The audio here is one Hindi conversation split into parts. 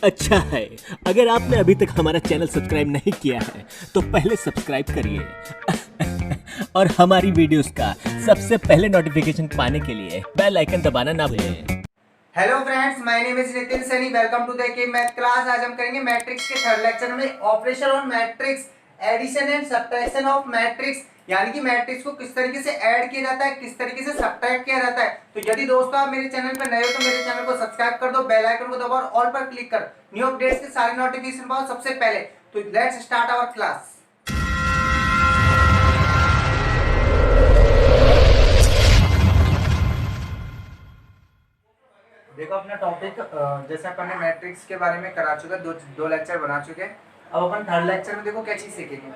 अच्छा है, अगर आपने अभी तक हमारा चैनल सब्सक्राइब नहीं किया है तो पहले सब्सक्राइब करिए और हमारी वीडियोस का सबसे पहले नोटिफिकेशन पाने के लिए बेल आइकन दबाना ना भूलें। Hello friends, my name is Nitin Sunny. Welcome to the K math class. आज हम करेंगे मैट्रिक्स के थर्ड लेक्चर में operation on matrix, addition and subtraction of matrix, यानी कि मैट्रिक्स को किस तरीके से ऐड किया जाता है, किस तरीके से सब्ट्रैक्ट किया जाता है। तो यदि दोस्तों आप मेरे चैनल पर नए हो तो मेरे चैनल को सब्सक्राइब कर दो, बेल आइकन को दबाओ और ऑल पर क्लिक कर न्यू अपडेट्स के सारे नोटिफिकेशन पाओ सबसे पहले। तो लेट्स स्टार्ट आवर क्लास। देखो अपना टॉपिक जैसे अपन ने मैट्रिक्स के बारे में करा चुका, दो लेक्चर बना चुके हैं। अब अपन थर्ड लेक्चर में देखो क्या चीज सीखेंगे,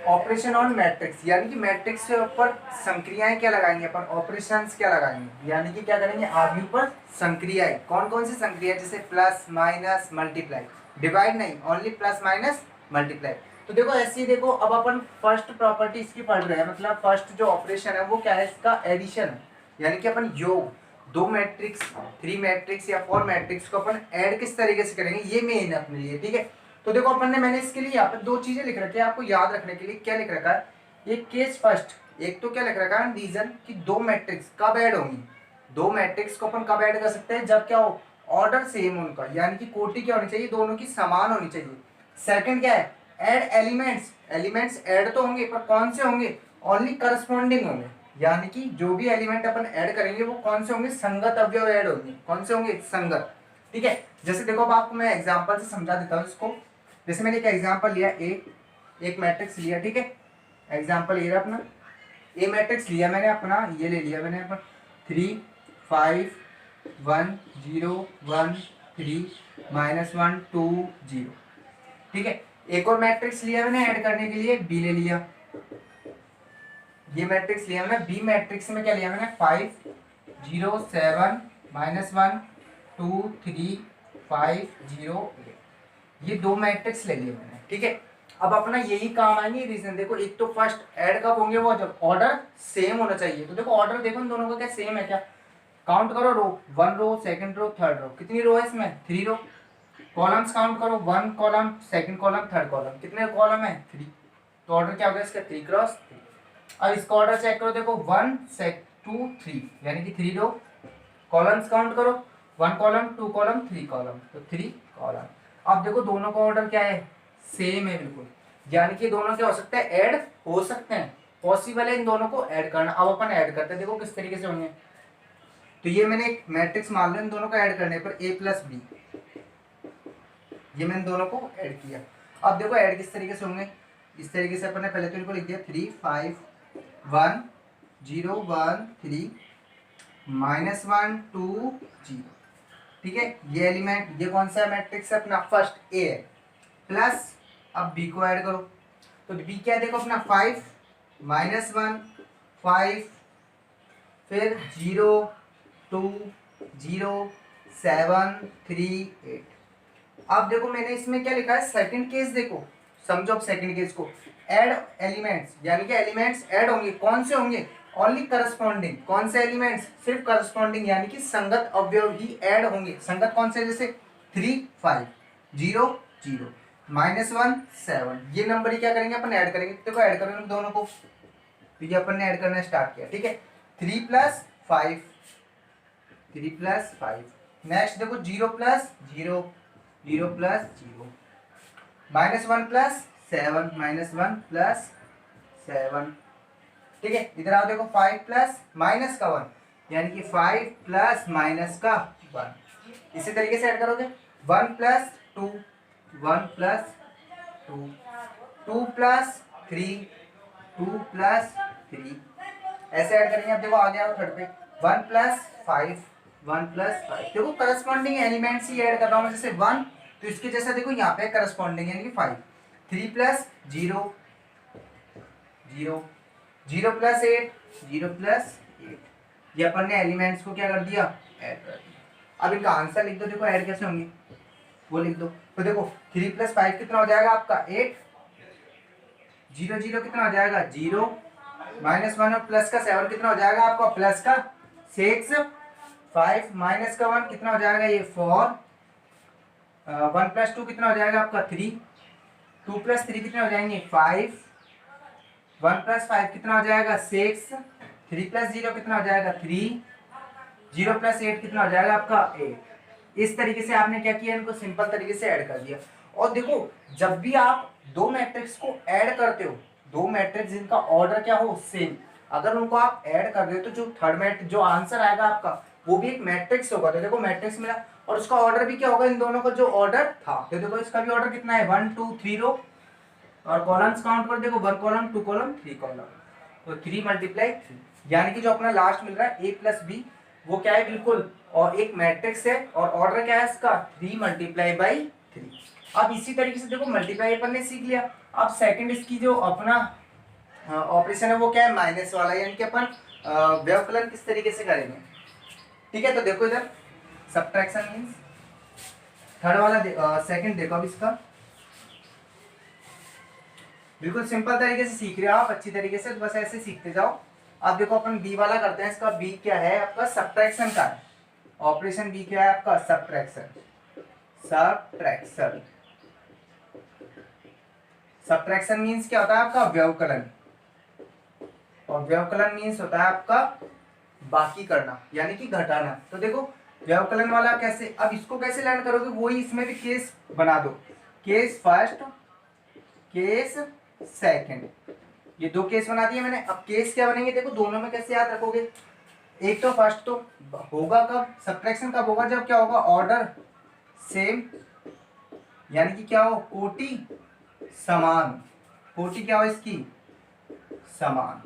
ऑपरेशन ऑन मैट्रिक्स, यानी कि मैट्रिक्स के ऊपर संक्रियाएं क्या लगाएंगे अपन, ऑपरेशंस क्या लगाएंगे, यानी कि क्या करेंगे आव्यूह पर संक्रियाएं। कौन कौन सी संक्रिया, जैसे प्लस माइनस मल्टीप्लाई, डिवाइड नहीं, ओनली प्लस माइनस मल्टीप्लाई। तो देखो ऐसे, देखो अब अपन फर्स्ट प्रॉपर्टी इसकी पढ़ रहे हैं, मतलब फर्स्ट जो ऑपरेशन है वो क्या है, इसका एडिशन है, यानी कि अपन योग दो मैट्रिक्स, थ्री मैट्रिक्स या फोर मैट्रिक्स को अपन ऐड किस तरीके से करेंगे, ये मेन है अपने लिए। ठीक है, तो देखो अपन ने, मैंने इसके लिए यहाँ पर दो चीजें लिख रखी है आपको याद रखने के लिए। क्या लिख रखा है, एक केस फर्स्ट, एक तो क्या लिख रखा है रीजन कि दो मैट्रिक्स कब ऐड होंगी। दो मैट्रिक्स को अपन कब ऐड कर सकते हैं, जब क्या हो, ऑर्डर सेम उनका, यानी कि कोटि क्या होनी चाहिए, दोनों की समान होनी चाहिए। सेकंड क्या है, ऐड एलिमेंट्स, एलिमेंट्स ऐड तो होंगे पर कौन से होंगे, ओनली करस्पॉन्डिंग होंगे, यानी कि जो भी एलिमेंट अपन ऐड करेंगे वो कौन से होंगे, संगत अवयव ऐड होंगे। कौन से होंगे, संगत। ठीक है, जैसे देखो अब आपको मैं एग्जांपल से समझा देता हूँ इसको। जैसे मैंने एक एग्जांपल लिया, एक मैट्रिक्स लिया, ठीक है, एग्जांपल ये रहा अपना, ए मैट्रिक्स लिया मैंने अपना, ये ले लिया मैंने अपना 3 5 1 0 1 3 -1 2 0। ठीक है, एक और मैट्रिक्स लिया मैंने ऐड करने के लिए, बी ले लिया। ये मैट्रिक्स लिया मैंने, बी मैट्रिक्स में क्या लिया मैंने, 5 0 7 -1 2 3 5 0 8। ये दो मैट्रिक्स ले लिए मैंने। ठीक है, अब अपना यही काम आएंगे रीजन। देखो एक तो फर्स्ट ऐड कब होंगे, वो जब ऑर्डर सेम होना चाहिए। तो देखो ऑर्डर देखो इन दोनों का क्या सेम है क्या, काउंट करो रो, 1 रो, सेकंड रो, थर्ड रो, कितनी रो है इसमें, 3 रो। कॉलम्स काउंट करो, 1 column, second column, third column, कितने कॉलम है, 3। तो ऑर्डर क्या हो गया इसका, 3 क्रॉस 3। अब इसका ऑर्डर चेक करो, देखो 1 2 3, यानी कि 3 रो। कॉलम्स काउंट करो, 1 कॉलम, 2 कॉलम, 3 कॉलम, तो 3 कॉलम। अब देखो दोनों का ऑर्डर क्या है, सेम है बिल्कुल, यानी कि दोनों क्या हो सकते हैं, ऐड हो सकते हैं, पॉसिबल है इन दोनों को ऐड करना। अब अपन ऐड करते हैं, देखो किस तरीके से होंगे। तो ये मैंने एक मैट्रिक्स मान लो, इन दोनों को ऐड करने पर a + b, ये मैंने दोनों को ऐड किया। अब देखो ऐड किस तरीके से होंगे, इस तरीके से अपन ने पहले तो इनको लिख दिया, 3 5 1 0 1 3 -1 2 0। ठीक है, ये एलिमेंट, ये कौन सा मैट्रिक्स है अपना, फर्स्ट ए है, प्लस अब बी को ऐड करो। तो बी क्या है, देखो अपना 5 -1 5, फिर 0 2 0 7 3 8। अब देखो मैंने इसमें क्या लिखा है, सेकंड केस, देखो समझो अब सेकंड केस को, ऐड एलिमेंट्स, यानी कि एलिमेंट्स ऐड होंगे, कौन से होंगे, ओनली करस्पॉन्डिंग। कौन से एलिमेंट्स, सिर्फ करस्पॉन्डिंग, यानी कि संगत अवयव ही ऐड होंगे। संगत कौन से, जैसे 3 5 0 0 -1 7, ये नंबर ही क्या करेंगे अपन, ऐड करेंगे। देखो ऐड करेंगे दोनों को, तो ये अपन ने ऐड करना स्टार्ट किया। ठीक है, 3 + 5, 3 + 5। नेक्स्ट देखो 0 + 0 0 + 0, -1 + 7 -1 + 7। ठीक है, इधर आओ, देखो 5 + माइनस का 1, यानी कि 5 + माइनस का 1। इसी तरीके से ऐड करोगे, 1 + 2 1 + 2 2 + 3 2 + 3, ऐसे ऐड करेंगे। अब देखो आगे आओ थर्ड पे, 1 + 5 1 + 5। देखो करस्पॉन्डिंग एलिमेंट्स ही ऐड कर रहा हूँ, जैसे 1 तो इसके जैसा देखो यहाँ पे करस्पॉन्डिंग, यानी कि 5। 3 + 0 0 0 + 8 0 + 8, ये अपन ने एलिमेंट्स को क्या कर दिया, ऐड कर दिया। अब इनका आंसर लिख दो, देखो ऐड कैसे होंगे वो लिख दो। तो देखो 3 + 5 कितना हो जाएगा आपका 8, 0 0 कितना हो जाएगा 0, -1 और प्लस का 7 कितना हो जाएगा आपका, +6, 5 - का 1 कितना हो जाएगा, ये 4, वन प्लस टू कितना हो जाएगा आपका 3, 2 प्लस 3 कितने हो जाएंगे 5, 1 प्लस 5 कितना हो जाएगा 6, 3 प्लस 0 कितना हो जाएगा 3, 0 प्लस 8 कितना हो जाएगा आपका 8। इस तरीके से आपने क्या किया, इनको सिंपल तरीके से ऐड कर दिया। और देखो जब भी आप दो मैट्रिक्स को ऐड करते हो, दो मैट्रिक्स जिनका ऑर्डर क्या हो सेम, अगर उनको आप ऐड कर दे तो जो थर्ड मैट्रिक्स जो आंसर आएगा आपका वो भी एक मैट्रिक्स होगा। तो देखो मैट्रिक्स मिला और उसका ऑर्डर भी क्या होगा, इन दोनों का जो ऑर्डर था। तो देखो इसका भी ऑर्डर कितना है 1 2 3 रो, और कॉलम्स काउंट कर देखो 1 कॉलम 2 कॉलम 3 कॉलम, तो 3 मल्टीप्लाई 3, यानी कि जो अपना लास्ट मिल रहा है ए प्लस बी वो क्या है बिल्कुल, और एक मैट्रिक्स है और ऑर्डर क्या है इसका 3 मल्टीप्लाई बाई 3। अब इसी तरीके से देखो मल्टीप्लाई अपन ने सीख लिया। अब सेकंड इसकी जो अपना ऑपरेशन है वो क्या है माइनस वाला, यानी कि अपन व्यवकलन किस तरीके से करेंगे। ठीक है, तो देखो इधर सब्ट्रैक्शन मींस थर्ड वाला सेकंड देखो अब इसका बिल्कुल सिंपल तरीके से सीख रहे हो आप अच्छी तरीके से, तो बस ऐसे सीखते जाओ। अब देखो अपन बी वाला करते हैं। इसका बी क्या है आपका सब्ट्रैक्शन का है, ऑपरेशन बी क्या है आपका सब्ट्रैक्शन। सब्ट्रैक्शन सब्ट्रैक्शन मींस क्या होता है आपका व्यवकलन, और व्यवकलन मींस होता है आपका बाकी करना यानी कि घटाना। तो देखो व्यवकलन वाला कैसे, अब इसको कैसे लर्न करोगे, वही इसमें भी केस बना दो, केस फर्स्ट केस सेकंड, ये दो केस बना दिए मैंने। अब केस क्या बनेंगे देखो, दोनों में कैसे याद रखोगे, एक तो फर्स्ट तो होगा कब सब्ट्रैक्शन कब होगा, जब क्या होगा ऑर्डर सेम, यानी कि क्या हो कोटि समान, कोटि क्या हो इसकी समान।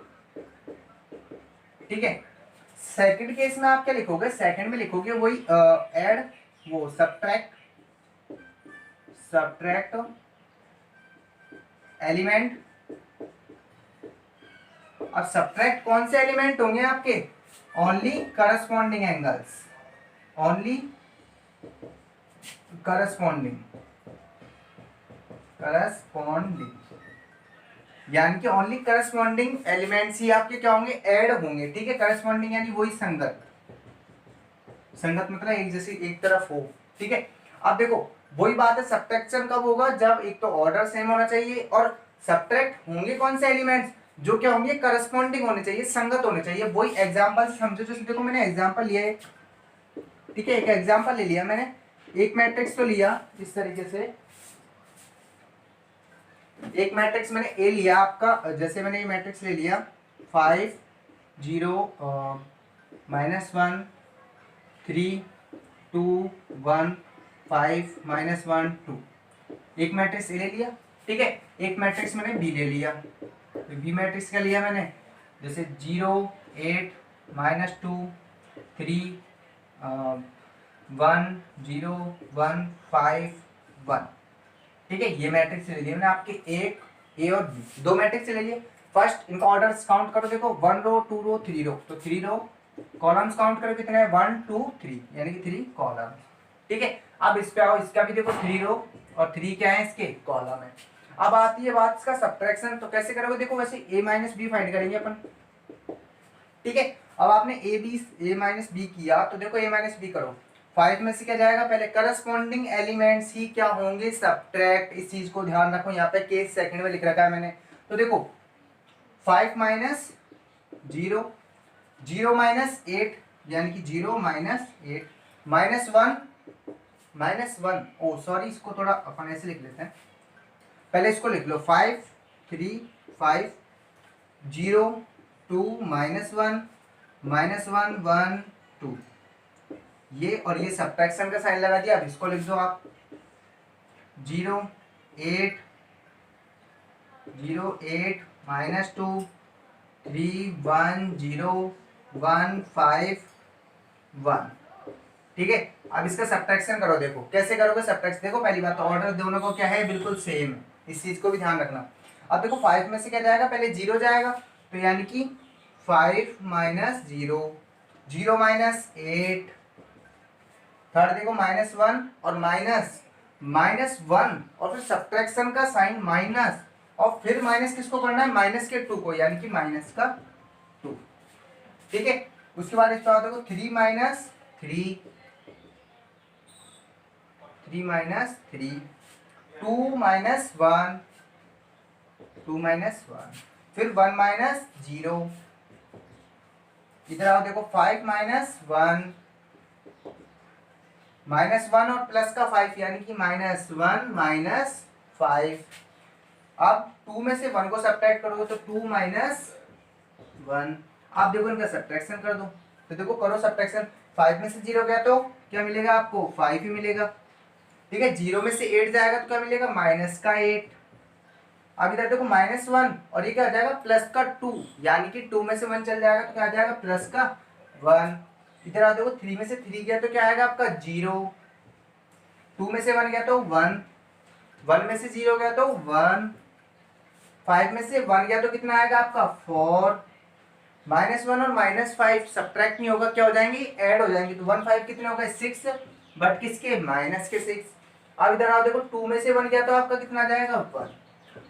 ठीक है, सेकंड केस में आप क्या लिखोगे, सेकंड में लिखोगे वही ऐड वो सब्ट्रैक्ट एलिमेंट। अब सब्ट्रैक्ट कौन से एलिमेंट होंगे आपके, only corresponding angles, only corresponding यानी कि ओनली करस्पॉन्डिंग एलिमेंट्स ही आपके क्या होंगे ऐड होंगे। ठीक है, करस्पॉन्डिंग यानी वही संगत, संगत मतलब एक जैसी एक तरफ हो। ठीक है, अब देखो वही बात है सब्ट्रैक्शन कब होगा, जब एक तो ऑर्डर सेम होना चाहिए और सब्ट्रैक्ट होंगे कौन से एलिमेंट्स जो क्या होंगे करस्पॉन्डिंग होने चाहिए, संगत होने चाहिए। वही एग्जांपल समझो, जैसे देखो मैंने एग्जांपल लिया है। ठीक है, एक एग्जांपल ले लिया मैंने, एक मैट्रिक्स तो लिया इस तरीके से, एक मैट्रिक्स मैंने ए लिया आपका, जैसे मैंने ये मैट्रिक्स ले लिया 5 0 -1 3 2 1 5 -1 2, एक मैट्रिक्स ए ले लिया। ठीक है, एक मैट्रिक्स मैंने बी ले लिया, तो बी मैट्रिक्स क्या लिया मैंने, जैसे 0 8 -2 3 1 0 1 5 1। ठीक है, ये मैट्रिक्स ले लिए मैंने आपके एक ए और बी, दो मैट्रिक्स ले लिए। फर्स्ट इनका ऑर्डर्स काउंट करो देखो 1 रो 2 रो 3 रो, तो 3 रो, कॉलम्स काउंट करो कितने हैं 1 2 3 यानी कि 3 कॉलम। ठीक है, अब इस पे आओ, इसका भी देखो 3 रो और 3 क्या है इसके कॉलम है। अब आती है बात इसका सब्ट्रैक्शन, तो कैसे करोगे देखो, वैसे a माइनस बी फाइंड करेंगे अपन। ठीक है, अब आपने a माइनस बी किया, तो देखो a माइनस बी करो, 5 में से क्या जाएगा, पहले करस्पॉन्डिंग एलिमेंट्स ही क्या होंगे सब्ट्रैक्ट, इस चीज को ध्यान रखो, यहाँ पे केस सेकंड में लिख रखा है मैंने। तो देखो 5 माइनस 0 0 माइनस 8 यानी कि 0 माइनस 8 -1 ओ सॉरी, इसको थोड़ा अपन ऐसे लिख लेते हैं, पहले इसको लिख लो 5 3 5 0 2 -1 -1 1 2, ये और ये सब्ट्रैक्शन का साइन लगा दिया। अब इसको लिख दो आप 0 8 -2 3 1 0 1 5 1। ठीक है, अब इसका सब्ट्रैक्शन करो, देखो कैसे करोगे सब्ट्रैक्शन, देखो पहली बात तो ऑर्डर दोनों को क्या है बिल्कुल सेम है, इस चीज को भी ध्यान रखना। अब देखो 5 में से क्या जाएगा, पहले 0 जाएगा, तो यानी कि 5 माइनस 0 0 माइनस 8, थर्ड देखो -1 और -1 और फिर सब्ट्रैक्शन का साइन माइनस, और फिर माइनस किसको करना है माइनस के 2 को, यानी कि माइनस का 2। ठीक है, उसके बाद इस देखो 3 माइनस 3 3 माइनस 3, 2 माइनस 1, 2 माइनस 1, फिर 1 माइनस 0, इधर आओ देखो 5 माइनस 1, माइनस 1 और प्लस का 5 यानी कि माइनस 1 माइनस 5। अब 2 में से 1 को सब्ट्रैक्ट करोगे तो 2 माइनस 1। आप देखो इनका सब्ट्रैक्शन कर दो, तो देखो करो सब्ट्रैक्शन, 5 में से 0 गया तो क्या मिलेगा आपको 5 ही मिलेगा। ठीक है, 0 में से 8 जाएगा तो क्या मिलेगा माइनस का 8। अब इधर देखो माइनस 1 और ये क्या आ जाएगा प्लस का 2, यानी कि 2 में से 1 चल जाएगा तो क्या आ जाएगा प्लस का 1। इधर आ देखो 3 में से 3 गया तो क्या आएगा आपका 0, 2 में से 1 गया तो 1, 1 में से 0 गया तो 1, 5 में से 1 गया तो कितना आएगा आपका 4, माइनस 1 और माइनस 5 सब्ट्रैक्ट नहीं होगा, क्या हो जाएंगे ऐड हो जाएंगे, तो 1 5 कितने हो गए 6, बट किसके माइनस के 6। अब इधर आओ देखो 2 में से 1 गया तो आपका कितना आ जाएगा 1।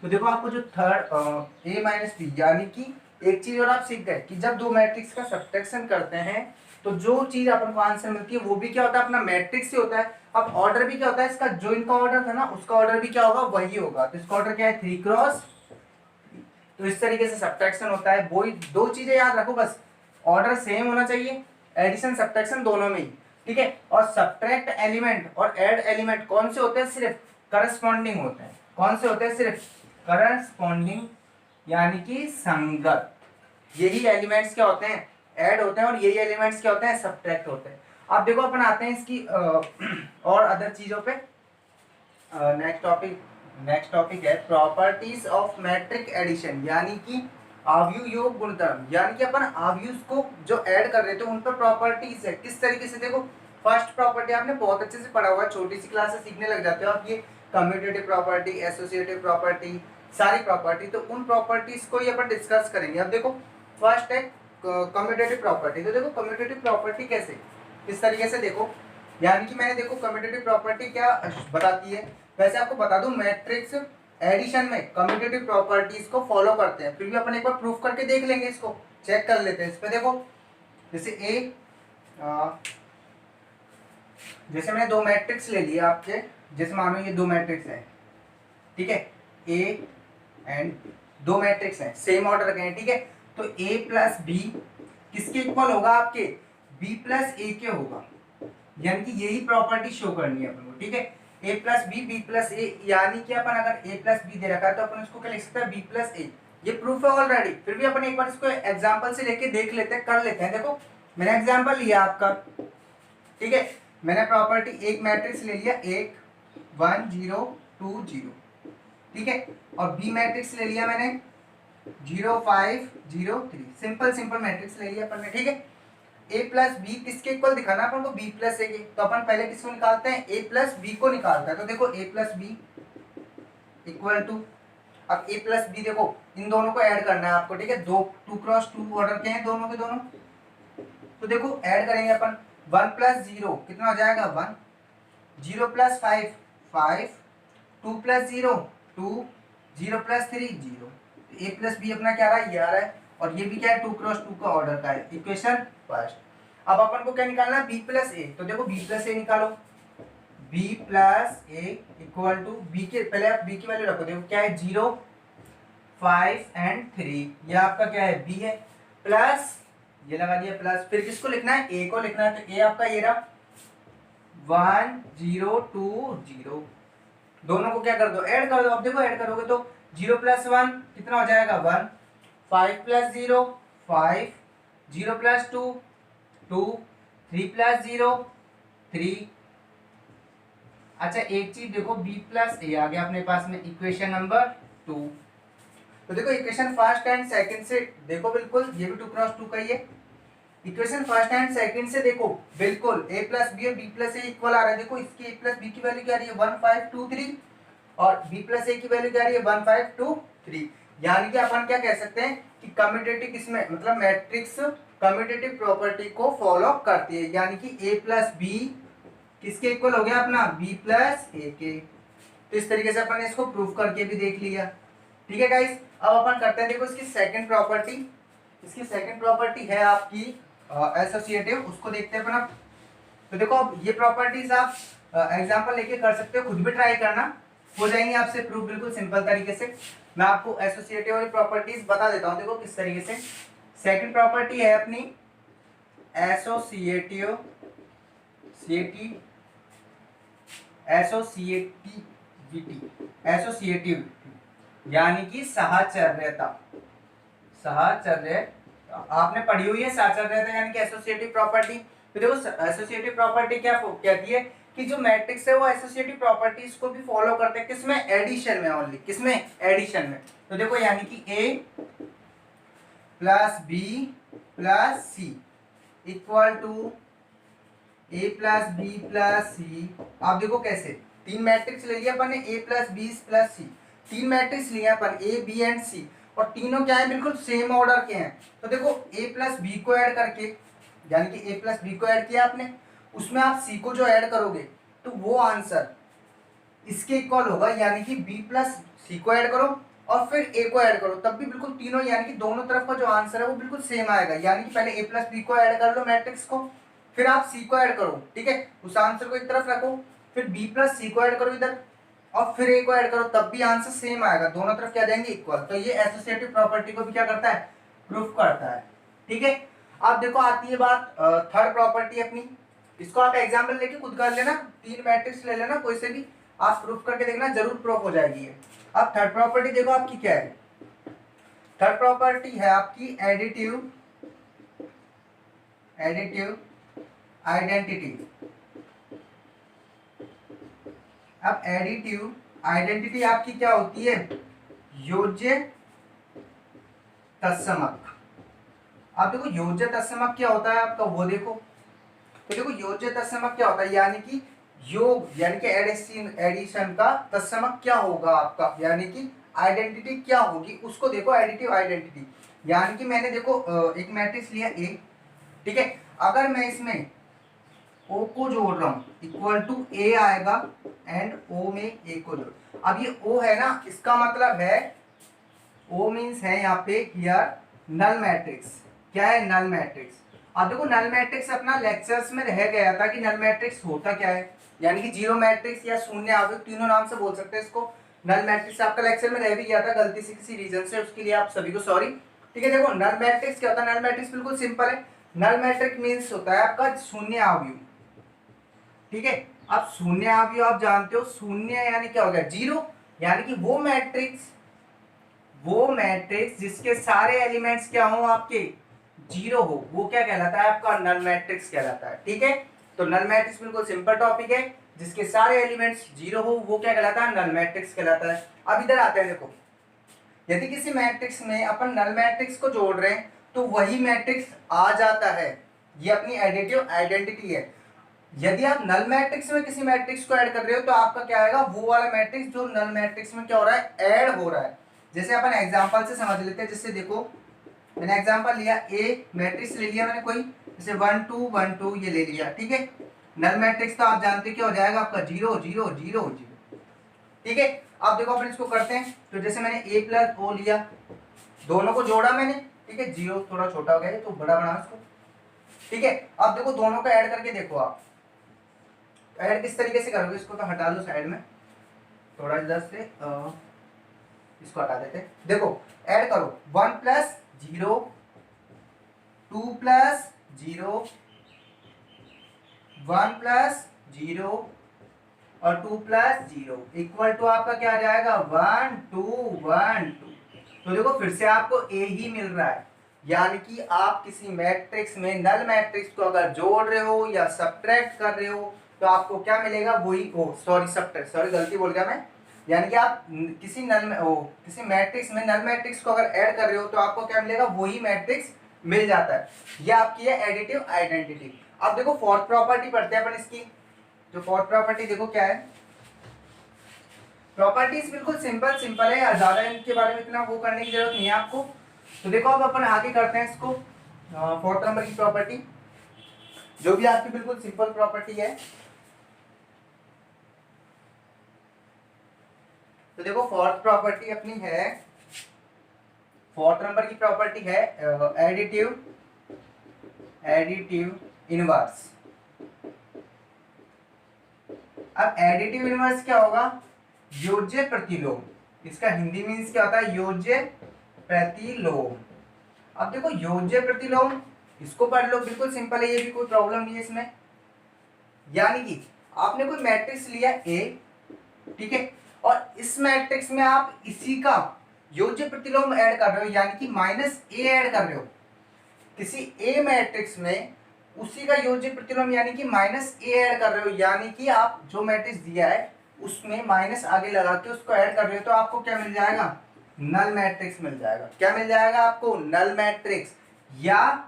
तो देखो आपको जो थर्ड ए माइनस बी, यानी कि एक चीज और आप सीख गए कि जब दो मैट्रिक्स का सब्ट्रैक्शन करते हैं तो जो चीज अपन को आंसर मिलती है वो भी क्या होता है अपना मैट्रिक्स से होता है। अब ऑर्डर भी क्या होता है इसका, जो इनका ऑर्डर था ना उसका ऑर्डर भी क्या होगा वही होगा, तो इसका ऑर्डर क्या है 3 क्रॉस। तो इस तरीके से सब्ट्रैक्शन होता है। वही दो चीजें याद रखो बस, ऑर्डर सेम होना चाहिए, एडिशन सब्ट्रैक्शन दोनों में ही। ठीक है, और सब्ट्रैक्ट एलिमेंट और ऐड एलिमेंट कौन से होते हैं, सिर्फ करस्पॉन्डिंग होते हैं। कौन से होते हैं, सिर्फ करस्पॉन्डिंग यानी कि संगत। यही एलिमेंट्स क्या होते हैं ऐड होते हैं, और यही एलिमेंट्स क्या होते हैं सब्ट्रैक्ट होते हैं। अब देखो अपन आते हैं इसकी और अदर चीजों पे। नेक्स्ट टॉपिक है प्रॉपर्टीज ऑफ मैट्रिक एडिशन, यानी कि आव्यूह योग गुणधर्म, यानी कि अपन आव्यूह को जो ऐड कर रहे थे उन पर प्रॉपर्टीज है किस तरीके से। देखो फर्स्ट प्रॉपर्टी आपने बहुत अच्छे से पढ़ा हुआ है, छोटी सी क्लास से सीखने लग जाते हो आप, ये कम्यूटेटिव प्रॉपर्टी, एसोसिएटिव प्रॉपर्टी, सारी प्रॉपर्टी, तो उन प्रॉपर्टीज को ही अपन डिस्कस करेंगे। अब देखो फर्स्ट है कम्यूटेटिव प्रॉपर्टी। तो देखो कम्यूटेटिव प्रॉपर्टी कैसे, किस तरीके से देखो, यानी कि मैंने देखो कम्यूटेटिव प्रॉपर्टी क्या बताती है। वैसे आपको बता दूं मैट्रिक्स एडिशन में कम्यूटेटिव प्रॉपर्टीज को फॉलो करते हैं, फिर भी अपन एक बार प्रूफ करके देख लेंगे, इसको चेक कर लेते हैं। इस पे देखो जैसे जैसे मैंने दो मैट्रिक्स ले लिया आपके, जैसे मानो ये दो मैट्रिक्स है, ठीक है, ए एंड दो मैट्रिक्स हैं सेम ऑर्डर के हैं, ठीक है, तो ए प्लस बी किसके इक्वल होगा आपके बी प्लस ए के होगा, यानी कि यही प्रॉपर्टी शो करनी है अपन को। ठीक है, ए प्लस बी बी प्लस ए, यानी कि अपन अगर ए प्लस बी दे रखा है तो अपन उसको क्या लिख सकते हैं बी प्लस ए। ये प्रूफ है ऑलरेडी, फिर भी अपन एक बार इसको एग्जांपल से लेके देख लेते हैं, कर लेते हैं। देखो मैंने एग्जांपल लिया आपका, ठीक है, मैंने प्रॉपर्टी एक मैट्रिक्स ले लिया 1 1 0 2 0, ठीक है, और बी मैट्रिक्स ले लिया मैंने 0 5 0 3, सिंपल सिंपल मैट्रिक्स ले लिया अपन ने। ठीक है, ए प्लस बी किसके इक्वल दिखाना अपन को बी प्लस ए के, तो अपन पहले किसको निकालते हैं ए प्लस बी को निकालते हैं। तो देखो ए प्लस बी इक्वल टू, अब ए प्लस बी देखो इन दोनों को ऐड करना है आपको, ठीक है, दो 2 क्रॉस 2 ऑर्डर के हैं दोनों के दोनों, तो देखो ऐड करेंगे अपन 1 प्लस 0 कितना हो जाएगा 1, 0 प्लस 5 5, 2 प्लस 0 2, 0 प्लस 3 0, ए प्लस बी अपना क्या रहा है ये आ रहा है, और ये भी क्या है 2 क्रॉस 2 का ऑर्डर का है, इक्वेशन फर्स्ट। अब अपन को क्या निकालना है बी प्लस ए, तो देखो बी प्लस ए निकालो, B plus A equal to B के, पहले आप बी की वैल्यू रखो, देखो क्या है 0 5 एंड 3, ये आपका क्या है बी है, प्लस ये लगा दिया प्लस, फिर किसको लिखना है ए को लिखना है, तो ए आपका ये रहा 1 0 2 0, दोनों को क्या कर दो ऐड कर दो। अब देखो ऐड करोगे तो 0 प्लस 1 कितना हो जाएगा 1, 5 प्लस 0 5, 0 प्लस 2 2, 3 प्लस 0 3। अच्छा एक चीज देखो बी प्लस ए आ गया अपने पास में इक्वेशन नंबर 2। तो देखो इक्वेशन फर्स्ट एंड सेकंड से देखो बिल्कुल ये भी 2 क्रॉस 2 का ही है, इक्वेशन फर्स्ट एंड सेकंड से देखो बिल्कुल a प्लस बी और b प्लस ए इक्वल आ रहा है। देखो इसकी a प्लस बी की वैल्यू क्या आ रही है 1 5 2 3, और b प्लस ए की वैल्यू क्या आ रही है 1 5 2 3, यानी कि अपन क्या कह सकते हैं कि कम्यूटेटिव किसमें मतलब मैट्रिक्स कम्यूटेटिव प्रॉपर्टी को फॉलो करती है, यानी कि a प्लस बी किसके इक्वल हो गया अपना b प्लस ए के। तो इस तरीके से अपन ने इसको प्रूव करके भी देख लिया। ठीक है गाइस, अब अपन करते हैं देखो इसकी सेकंड प्रॉपर्टी। इसकी सेकंड प्रॉपर्टी है आपकी एसोसिएटिव, उसको देखते हैं अपन अब। तो देखो अब ये प्रॉपर्टीज आप एग्जाम्पल लेके कर सकते हो, खुद भी ट्राई करना, हो जाएंगे आपसे प्रूफ बिल्कुल सिंपल तरीके से। मैं आपको एसोसिएटिव वाली प्रॉपर्टीज बता देता हूँ, देखो किस तरीके से। सेकंड प्रॉपर्टी है अपनी एसोसिएटिव एसोसिएटिविटी, एसोसिएटिव यानी कि साहचर्यता। साहचर्य आपने पढ़ी हुई है, साहचर्यता यानी कि एसोसिएटिव प्रॉपर्टी। तो देखो एसोसिएटिव प्रॉपर्टी क्या कहती है कि जो मैट्रिक्स है वो एसोसिएटिव प्रॉपर्टीज को भी फॉलो करते हैं, किसमें, एडिशन में, ओनली किसमें, एडिशन में। तो देखो यानी कि A plus B plus C equal to A plus B plus C. आप देखो कैसे, तीन मैट्रिक्स ले लिया अपन ने, A plus B plus C, तीन मैट्रिक्स लिया अपन ए बी एंड सी, और तीनों क्या है, बिल्कुल सेम ऑर्डर के हैं। तो देखो ए प्लस बी को ऐड करके, यानी कि ए प्लस बी को ऐड किया आपने, उसमें आप सी को जो ऐड करोगे तो वो आंसर इसके इक्वल होगा, यानी कि बी प्लस सी को ऐड करो और फिर ए को ऐड करो, तब भी बिल्कुल तीनों, यानी कि दोनों तरफ का जो आंसर है वो बिल्कुल सेम आएगा। यानी कि पहले ए प्लस बी को ऐड कर लो मैट्रिक्स को, फिर आप सी को ऐड करो, ठीक है, उस आंसर को एक तरफ रखो, फिर बी प्लस सी को ऐड करो इधर, और फिर ए को ऐड करो, तब भी आंसर सेम आएगा, दोनों तरफ क्या जाएंगे, इक्वल। तो ये एसोसिएटिव प्रॉपर्टी को भी क्या करता है, प्रूफ करता है, ठीक है। अब देखो आती है बात थर्ड प्रॉपर्टी अपनी, इसको आप एग्जाम्पल लेके खुद कर लेना, तीन मैट्रिक्स ले लेना कोई से भी, आप प्रूफ करके देखना, जरूर प्रूफ हो जाएगी ये। अब थर्ड प्रॉपर्टी देखो आपकी क्या है, थर्ड प्रॉपर्टी है आपकी एडिटिव आइडेंटिटी। अब एडिटिव आइडेंटिटी आपकी क्या होती है, योज्य तत्समक। आप देखो योज्य तत्समक क्या होता है आपका, वो देखो। तो देखो योज्य तत्समक क्या होता है, यानी कि योग, यानी कि एडिशन का तत्समक क्या होगा आपका, यानी कि आइडेंटिटी क्या होगी, उसको देखो एडिटिव आइडेंटिटी। यानी कि मैंने देखो एक मैट्रिक्स लिया ए, ठीक है, अगर मैं इसमें ओ को जोड़ रहा हूं इक्वल टू ए आएगा, एंड ओ में ए को जोड़, अब ये ओ है ना, इसका मतलब है ओ मीन्स है यहाँ पे हियर नल मैट्रिक्स। क्या है, नल मैट्रिक्स। अब देखो नल मैट्रिक्स अपना लेक्चर्स में रह गया था कि नल मैट्रिक्स होता क्या है, यानी कि जीरो मैट्रिक्स या शून्य आवेग, तीनों नाम से बोल सकते हैं इसको। नल मैट्रिक्स आपका लेक्चर में रह भी गया था गलती से किसी रीजन से, उसके लिए आप सभी को सॉरी, ठीक है। देखो नल मैट्रिक्स क्या होता है, नल मैट्रिक्स बिल्कुल सिंपल है, नल मैट्रिक्स मीन्स होता है आपका शून्य अवयव, ठीक है। अब शून्य अवयव आप जानते हो, शून्य यानी क्या हो गया, जीरो, यानी कि वो मैट्रिक्स जिसके सारे एलिमेंट्स क्या हो आपके, जीरो हो, वो क्या कहलाता है आपका, नल मैट्रिक्स कहलाता है, ठीक है। तो नल मैट्रिक्स बिल्कुल सिंपल टॉपिक है, जिसके सारे एलिमेंट्स जीरो हो वो क्या कहलाता है, नल मैट्रिक्स कहलाता है। अब इधर आते हैं, देखो यदि किसी मैट्रिक्स में अपन नल मैट्रिक्स को जोड़ रहे हैं तो वही मैट्रिक्स आ जाता है, ये अपनी एडिटिव आइडेंटिटी है। यदि आप नल मैट्रिक्स में किसी मैट्रिक्स को ऐड कर रहे हो तो आपका क्या आएगा, वो वाला मैट्रिक्स जो नल मैट्रिक्स में क्या हो रहा है, ऐड हो रहा है। जैसे अपन एग्जांपल से समझ लेते हैं, जिससे देखो मैंने एग्जांपल लिया, ए मैट्रिक्स ले लिया मैंने कोई, जैसे 1 2 1 2 ये ले लिया, ठीक है। नल मैट्रिक्स तो आप जानते क्या हो जाएगा आपका, 0 0 0 0, ठीक है। अब देखो अपन इसको करते हैं, तो जैसे मैंने ए प्लस ओ लिया, दोनों को जोड़ा मैंने, ठीक है, 0 थोड़ा छोटा हो गया है तो बड़ा बना इसको, ठीक है। अब देखो दोनों को ऐड करके देखो आप, ऐड किस तरीके से करोगे, इसको तो हटा दो साइड में, थोड़ा इधर से इसको हटा देते, देखो ऐड करो, 1 प्लस 0 2 प्लस 0 1 प्लस 0 और 2 प्लस 0 इक्वल टू आपका क्या आ जाएगा, 1 2 1 2। तो देखो फिर से आपको ए ही मिल रहा है, यानी कि आप किसी मैट्रिक्स में नल मैट्रिक्स को अगर जोड़ रहे हो या सब्ट्रैक्ट कर रहे हो तो आपको क्या मिलेगा, वही, ओ सॉरी सब्ट्रैक्ट, सॉरी गलती बोल गया मैं, यानी कि आप किसी मैट्रिक्स में नल मैट्रिक्स को अगर ऐड कर रहे हो तो आपको क्या मिलेगा, वही मैट्रिक्स मिल जाता है। ये आपकी है एडिटिव आइडेंटिटी। अब देखो फोर्थ प्रॉपर्टी पढ़ते हैं अपन इसकी, जो फोर्थ प्रॉपर्टी देखो क्या है, प्रॉपर्टीज बिल्कुल सिंपल सिंपल है, ज्यादा इनके बारे में इतना वो करने की जरूरत नहीं है आपको। तो देखो अब अपन आगे करते हैं इसको, फोर्थ नंबर की प्रॉपर्टी जो भी आपकी बिल्कुल सिंपल प्रॉपर्टी है। तो देखो फोर्थ प्रॉपर्टी अपनी है, फोर्थ नंबर की प्रॉपर्टी है एडिटिव इनवर्स। अब एडिटिव इनवर्स क्या होगा? योज्य प्रतिलोम। इसका हिंदी मीन्स क्या होता है? योज्य प्रतिलोम। अब देखो योज्य प्रतिलोम, इसको पढ़ लो, बिल्कुल सिंपल है, ये भी कोई प्रॉब्लम नहीं है इसमें। यानी कि आपने कोई मैट्रिक्स लिया ए, ठीक है, और इस मैट्रिक्स में आप इसी का योज्य प्रतिलोम ऐड कर रहे हो, यानी कि माइनस ए ऐड कर रहे हो। किसी ए मैट्रिक्स में उसी का योज्य प्रतिलोम यानी कि माइनस ए ऐड कर रहे हो, यानी कि आप जो मैट्रिक्स दिया है उसमें माइनस आगे लगा के उसको ऐड कर रहे हो, तो आपको क्या मिल जाएगा? नल मैट्रिक्स मिल जाएगा। क्या मिल जाएगा आपको? Null matrix. या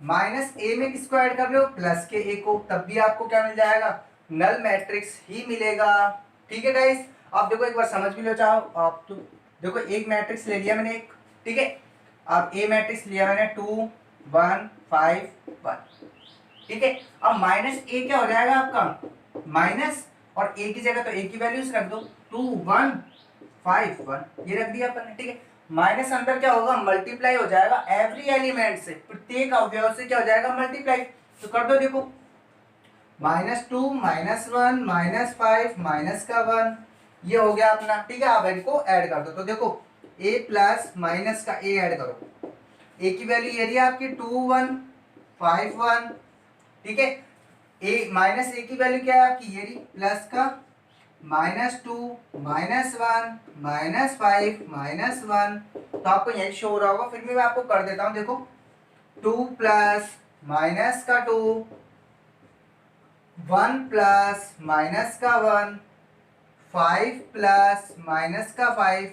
माइनस ए में किसको ऐड कर रहे हो? प्लस के ए को, तब भी आपको क्या मिल जाएगा? नल मैट्रिक्स ही मिलेगा। ठीक है गाइस, आप देखो एक बार समझ भी लो चाहो आप तो। देखो एक मैट्रिक्स ले लिया मैंने एक, ठीक है, अब ए मैट्रिक्स लिया मैंने 2 1 5 1, ठीक है। अब माइनस ए क्या हो जाएगा आपका? माइनस, और ए की जगह तो ए की वैल्यूज रख दो, 2 1 5 1, ये रख दिया अपन ने, ठीक है। माइनस अंदर क्या होगा? मल्टीप्लाई हो जाएगा एवरी एलिमेंट से, प्रत्येक अवयव से क्या हो जाएगा? मल्टीप्लाई। तो कर दो, देखो -2 -1 -5 माइनस का 1, ये हो गया अपना, ठीक है। आप इनको ऐड कर दो, तो देखो a प्लस माइनस का a ऐड करो, a की वैल्यू ये रही आपकी 2 1 5 1, ठीक है। a माइनस a की वैल्यू क्या है आपकी? ये रही प्लस का -2 -1 -5 -1, तो आपको यही शो हो रहा होगा, फिर भी मैं आपको कर देता हूं, देखो 2 प्लस माइनस का 2, 1 प्लस माइनस का 1, 5 प्लस माइनस का 5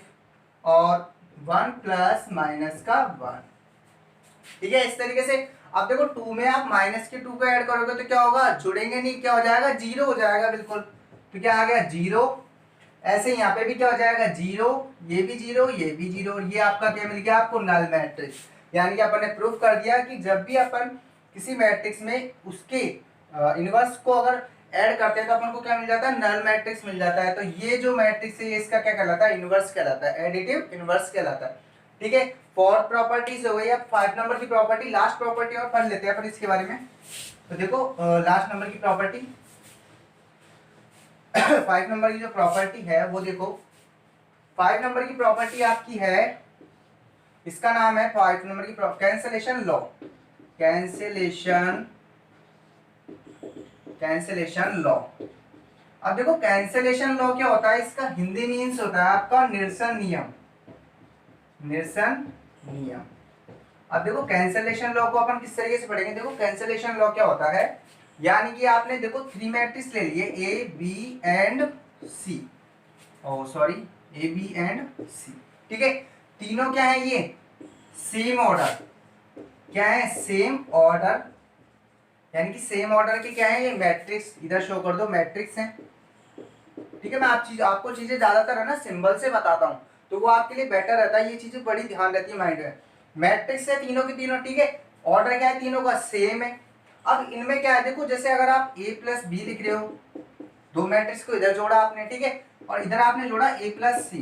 और 1 प्लस माइनस का 1, ठीक है। इस तरीके से अब देखो 2 में आप माइनस के 2 को ऐड करोगे तो क्या होगा? जुड़ेंगे नहीं, क्या हो जाएगा? 0 हो जाएगा, बिल्कुल। तो क्या आ गया? 0। ऐसे यहाँ पे भी क्या हो जाएगा? 0, ये भी 0, ये भी 0, ये आपका क्या मिल गया आपको? Null matrix. यानी कि अपन ने प्रूफ कर दिया कि जब भी अपन किसी मैट्रिक्स में उसके इनवर्स को अगर ऐड करते हैं तो अपन को क्या मिल जाता है? नल मैट्रिक्स मिल जाता है। तो ये जो मैट्रिक्स है इसका क्या कहलाता है? इनवर्स कहलाता है, एडिटिव इनवर्स कहलाता है, ठीक है। 4 प्रॉपर्टीज हो गई। अब 5 नंबर की प्रॉपर्टी, लास्ट प्रॉपर्टी और पढ़ लेते हैं अपन इसके बारे में। तो देखो लास्ट नंबर की प्रॉपर्टी 5 नंबर की जो प्रॉपर्टी है वो देखो, 5 नंबर की प्रॉपर्टी आपकी है, इसका नाम है 5 नंबर की कैंसलेशन लॉ। Cancellation law. अब देखो कैंसलेशन लॉ क्या होता है? इसका हिंदी मीन्स होता है आपका निरसन नियम। निरसन नियम। अब देखो कैंसलेशन लॉ को अपन किस तरीके से पढ़ेंगे? देखो कैंसलेशन लॉ क्या होता है, यानी कि आपने देखो 3 मैट्रिक्स ले लिए A B and C, sorry A B and C, ठीक है। तीनों क्या है? ये सेम ऑर्डर, क्या है? सेम ऑर्डर, यानी कि सेम ऑर्डर के क्या है? ये मैट्रिक्स, इधर शो कर दो, मैट्रिक्स है, ठीक है। मैं आपको चीजें ज्यादातर है ना सिंबल से बताता हूँ, तो वो आपके लिए बेटर रहता है, ये चीजें बड़ी ध्यान रहती है माइंड में। मैट्रिक्स है तीनों की तीनों, ठीक है। ऑर्डर क्या है? तीनों का सेम है। अब इनमें क्या है? देखो जैसे अगर आप a प्लस बी लिख रहे हो, दो मैट्रिक्स को इधर जोड़ा आपने, ठीक है, और इधर आपने जोड़ा a प्लस सी,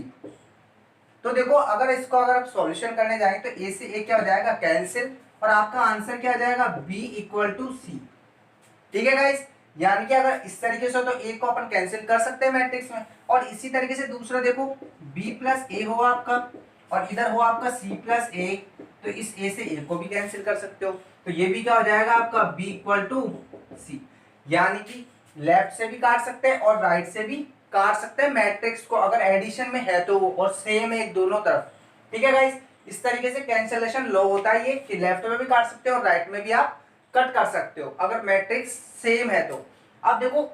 तो देखो अगर इसको अगर आप सॉल्यूशन करने जाएंगे तो a से a क्या हो जाएगा? कैंसिल, और आपका आंसर क्या आ जाएगा? b इक्वल टू सी, ठीक है गाइस। यानी कि अगर इस तरीके से हो तो a को अपन कैंसिल कर सकते हैं मैट्रिक्स में, और इसी तरीके से दूसरा देखो b प्लस ए हो आपका और इधर हो आपका c प्लस ए, तो इस a से a को भी कैंसिल कर सकते हो, तो ये भी क्या हो जाएगा आपका? b इक्वल टू सी। यानी कि लेफ्ट से भी काट सकते हैं और राइट से भी काट सकते हैं मैट्रिक्स को, अगर एडिशन में है तो, और सेम है दोनों तरफ, ठीक है गाइस। इस तरीके से कैंसलेशन लॉ होता है ये, कि लेफ्ट में भी काट सकते हो और राइट में भी आप कट कर सकते हो अगर मैट्रिक्स सेम है तो। अब देखो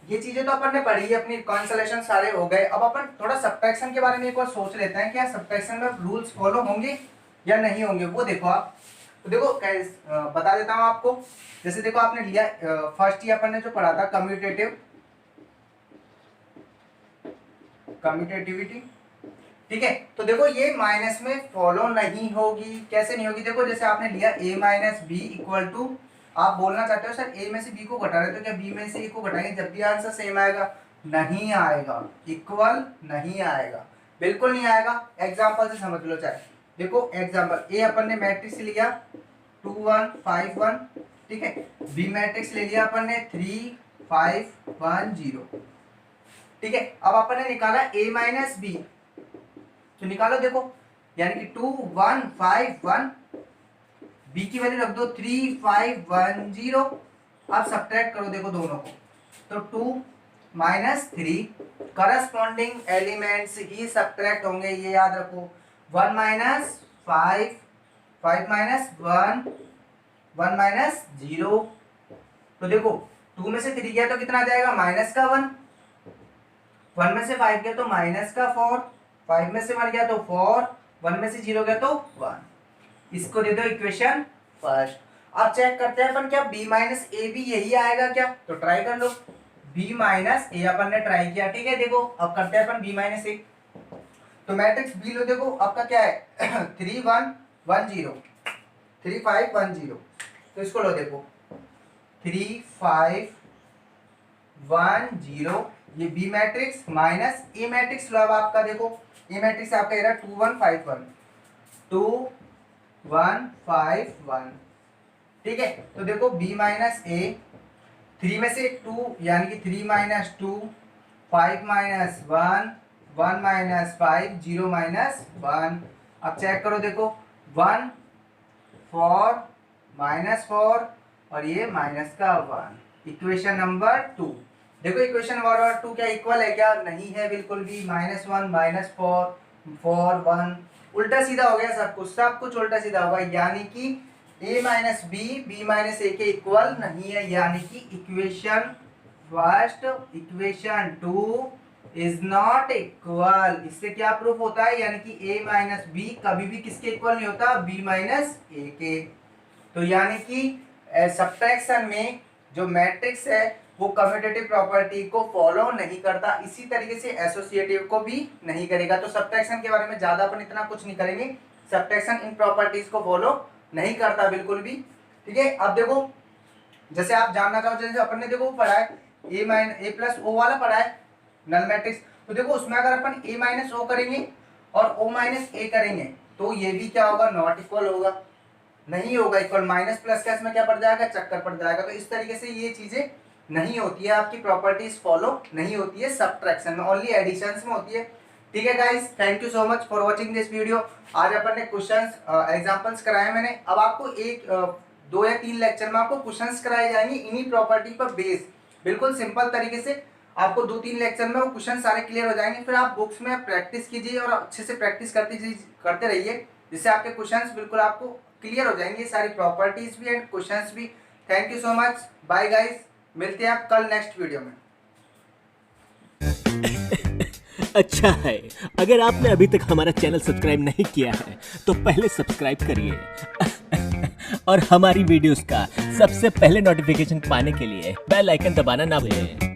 ये चीजें तो अपन ने पढ़ी है, अपनी कैंसलेशन सारे हो गए। अब अपन थोड़ा सब्ट्रैक्शन के बारे में एक बार सोच लेते हैं, क्या सब्ट्रैक्शन में रूल्स फॉलो होंगे या नहीं होंगे, वो देखो आप। तो देखो बता देता हूँ आपको। जैसे देखो आपने लिया फर्स्ट ही अपन ने जो पढ़ा था कम्यूटेटिविटी, ठीक है। तो देखो ये माइनस में फॉलो नहीं होगी। कैसे नहीं होगी? देखो जैसे आपने लिया a minus B equal to, आप बोलना चाहते हो सर a में से b को घटा रहे हो तो क्या b में से a को घटाएंगे जब भी आंसर सेम आएगा? नहीं आएगा, इक्वल नहीं आएगा, बिल्कुल नहीं आएगा। एग्जांपल से समझ लो चाहे। देखो एग्जांपल a अपन ने मैट्रिक्स लिया 2 1 5 1, ठीक है। b मैट्रिक्स ले लिया अपन ने 3 5 1 0। ठीक है, अब अपन ने निकाला a माइनस बी, तो निकालो देखो, यानी कि 2 1 5 1, b की वैल्यू रख दो 3 5 1 0। अब सब्ट्रैक्ट करो देखो दोनों को, तो 2 माइनस 3, करस्पॉन्डिंग एलिमेंट्स ही सब्ट्रैक्ट होंगे, ये याद रखो। 1 माइनस 5, 5 माइनस 1, 1 माइनस 0। तो देखो 2 में से 3 गया तो कितना आ जाएगा, माइनस का 1, 1 में से 5 गया तो माइनस का 4, 5 में से 1 गया तो 4, 1 में से 0 गया तो 1। इसको दे दो इक्वेशन फर्स्ट। अब चेक करते हैं अपन, क्या b माइनस ए भी यही आएगा क्या, तो ट्राई कर लो। b माइनस ए अपन ने ट्राई किया, ठीक है। देखो अब करते हैं अपन b माइनस ए, तो मैट्रिक्स b लो, देखो आपका क्या है 3 1 1 0, 3 5 1 0। तो इसको लो देखो 3 5 1 0, ये बी मैट्रिक्स माइनस ए मैट्रिक्स लो। अब आपका देखो ए मैट्रिक्स आपका ये रहा 2 1 5 1, 2 1 5 1। ठीक है, तो देखो b माइनस ए, 3 में से 2 यानी कि 3 माइनस 2, 5 माइनस 1, 1 माइनस 5, 0 माइनस 1। अब चेक करो देखो 1 4 माइनस 4 और ये माइनस का 1। इक्वेशन नंबर 2, देखो इक्वेशन नंबर 2 क्या इक्वल है क्या, नहीं है बिल्कुल भी। -1 -4 4 1, उल्टा सीधा हो गया सब कुछ उल्टा सीधा होगा, यानी कि a minus B B minus A के इक्वल नहीं है, यानी कि equation first equation 2 is not equal. इससे क्या प्रूफ होता है, यानी कि a माइनस बी कभी भी किसके इक्वल नहीं होता, b माइनस ए के। तो यानी कि सब्ट्रैक्शन में जो मैट्रिक्स है वो कम्यूटेटिव प्रॉपर्टी को फॉलो नहीं करता, इसी तरीके से एसोसिएटिव को भी नहीं करेगा। तो सब्ट्रैक्शन के बारे में ज्यादा अपन इतना कुछ नहीं करेंगे, सब्ट्रैक्शन इन प्रॉपर्टीज को फॉलो नहीं करता बिल्कुल भी। ठीक है, अब देखो जैसे आप जानना चाहो, जैसे अपन ने देखो पढ़ा है ए प्लस ओ वाला पढ़ा है नल मैट्रिक्स, तो देखो उसमें अगर अपन ए माइनस ओ करेंगे और ओ माइनस ए करेंगे तो ये भी क्या होगा, नॉट इक्वल होगा, नहीं होगा इक्वल। माइनस प्लस का इसमें क्या पड़ जाएगा, चक्कर पड़ जाएगा। तो इस तरीके से ये चीजें नहीं होती है, आपकी प्रॉपर्टीज फॉलो नहीं होती है सब्ट्रैक्शन में, ओनली एडिशंस में होती है। ठीक है guys, thank you so much for watching this video. आज अपन ने क्वेश्चंस एग्जांपल्स कराए मैंने। अब आपको एक 2 या 3 लेक्चर में आपको क्वेश्चंस कराए जाएंगे इन्हीं प्रॉपर्टी पर बेस, बिल्कुल सिंपल तरीके से। आपको 2-3 लेक्चर में वो क्वेश्चन सारे क्लियर हो जाएंगे। फिर आप बुक्स में प्रैक्टिस कीजिए और अच्छे से प्रैक्टिस करते रहिए, जिससे आपके क्वेश्चंस बिल्कुल आपको क्लियर हो जाएंगे, सारी प्रॉपर्टीज भी एंड क्वेश्चंस भी। Thank you so much, bye guys, मिलते हैं आप कल नेक्स्ट वीडियो में। अच्छा है, अगर आपने अभी तक हमारा चैनल सब्सक्राइब नहीं किया है तो पहले सब्सक्राइब करिए और हमारी वीडियोस का सबसे पहले नोटिफिकेशन पाने के लिए बेल आइकन दबाना ना भूलें।